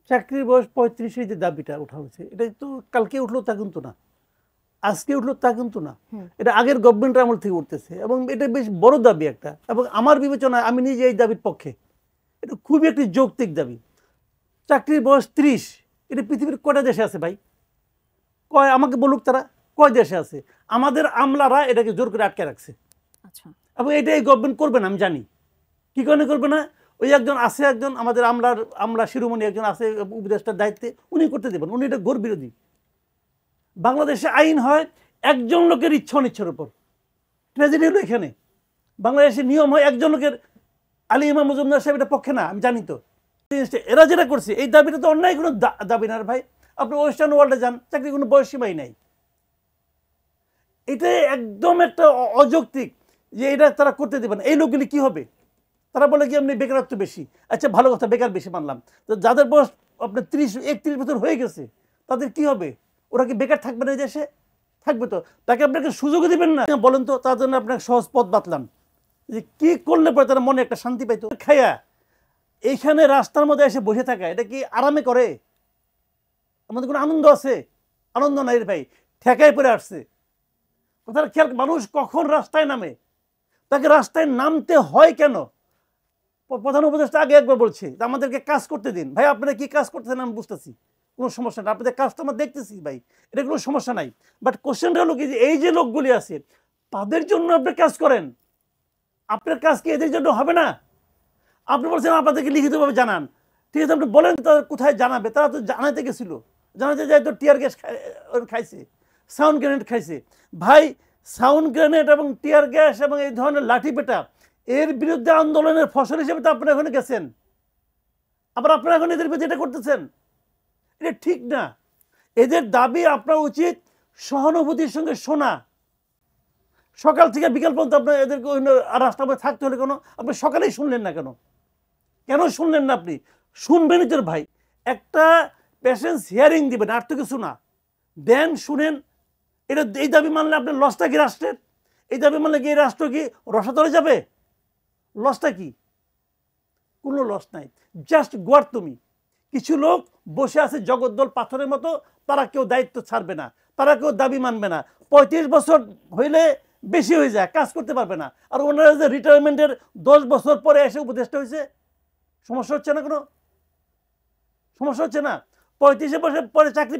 চাকরির বয়স 35 যে দাবিটা ওঠা হয়েছে, এটা তো কালকে উঠলো তা কিন্তু না, আজকে উঠলো তা কিন্তু না, এটা আগের গভর্নমেন্ট আমল থেকে উঠতেছে এবং এটা বেশ বড় দাবি একটা। এবং আমার বিবেচনায় আমি নিজে এই দাবির পক্ষে, এটা খুবই একটি যৌক্তিক দাবি। চাকরির বয়স 30, এটা পৃথিবীর কয়টা দেশে আছে ভাই? কয় আমাকে বলুক তারা, কয় দেশে আছে? আমাদের আমলারা এটাকে জোর করে আটকে রাখছে। আচ্ছা, এবং এটা এই গভর্নমেন্ট করবে না, আমি জানি। কি কারণে করবে না? ওই একজন আছে, একজন আমাদের আমলা শিরোমণি একজন আছে উপদেষ্টার দায়িত্বে, উনি করতে দেবেন। উনি এটা ঘোর বিরোধী। বাংলাদেশে আইন হয় একজন লোকের ইচ্ছা অনিচ্ছার উপর। ট্র্যাজেডি হলো এখানে। বাংলাদেশের নিয়ম হয় একজন লোকের। আলী ইমাম মজুমদার সাহেব এটা পক্ষে না, আমি জানি তো। এরা যেটা করছে এই দাবিটা তো অন্যায় কোনো দাবি না ভাই। আপনি ওয়েস্টার্ন ওয়ার্ল্ডে যান, চাকরি কোনো বয়স সীমাই নাই। এটা একদম একটা অযৌক্তিক যে এটা তারা করতে দেবেন। এই লোকগুলি কি হবে? তারা বলে কি আপনি বেকারত্ব বেশি। আচ্ছা ভালো কথা, বেকার বেশি মানলাম, তো যাদের বয়স আপনার 30-31 বছর হয়ে গেছে তাদের কি হবে? ওরা কি বেকার থাকবে না দেশে? থাকবে তো। তাকে আপনাকে সুযোগও দিবেন না বলেন তো? তার জন্য আপনাকে সহজ পথ বাতলাম যে কি করলে পরে তারা মনে একটা শান্তি পাইতো। খাইয়া এইখানে রাস্তার মধ্যে এসে বসে থাকা, এটা কি আরামে করে? আমাদের কোনো আনন্দ আছে? আনন্দ নাই রে ভাই, ঠেকায় পড়ে আসছে। কথাটা খেয়াল, মানুষ কখন রাস্তায় নামে, তাকে রাস্তায় নামতে হয় কেন? প্রধান উপদেষ্টা আগে একবার বলছে যে আমাদেরকে কাজ করতে দিন। ভাই আপনারা কি কাজ করতেছেন আমি বুঝতেছি, কোনো সমস্যা না, আপনাদের কাজ তো আমরা দেখতেছি ভাই, এটা কোনো সমস্যা নাই। বাট কোশ্চেনটা হলো কি যে এই যে লোকগুলি আছে তাদের জন্য আপনি কাজ করেন, আপনার কাজ কি এদের জন্য হবে না? আপনি বলছেন আপনাদেরকে লিখিতভাবে জানান, ঠিক আছে, আপনি বলেন তারা কোথায় জানাবে। তারা তো জানাতে গেছিল, জানাতে যায় তো টিয়ার গ্যাস খাইছে, সাউন্ড গ্রেনেড খাইছে। ভাই সাউন্ড গ্রেনেড এবং টিয়ার গ্যাস এবং এই ধরনের লাঠি পেটা এর বিরুদ্ধে আন্দোলনের ফসল হিসেবে তো আপনারা এখানে গেছেন, আবার আপনারা এখন এদের বিরুদ্ধে এটা করতেছেন। এটা ঠিক না। এদের দাবি আপনার উচিত সহানুভূতির সঙ্গে শোনা। সকাল থেকে বিকাল পর্যন্ত আপনার এদেরকে রাস্তার মধ্যে থাকতে হলে কেন আপনি সকালেই শুনলেন না? কেন কেন শুনলেন না? আপনি শুনবেনই তো ভাই, একটা পেশেন্স হিয়ারিং দিবেন, আর তো কিছু না। দেন শুনেন। এটা এই দাবি মানলে আপনার লসটা কি রাষ্ট্রের? এই দাবি মানলে কি এই রাষ্ট্র কি রসাতলে যাবে? লসটা কি? কোনো লস নাই, জাস্ট গোয়ার তুমি। কিছু লোক বসে আছে জগদ্দল পাথরের মতো, তারা কেউ দায়িত্ব ছাড়বে না, তারা কেউ দাবি মানবে না। 35 বছর হইলে বেশি হয়ে যায়, কাজ করতে পারবে না। আর ওনারা যে রিটায়ারমেন্টের 10 বছর পরে এসে উপদেষ্টা হয়েছে, সমস্যা হচ্ছে না? কোনো সমস্যা হচ্ছে না? 35 বছর পরে চাকরি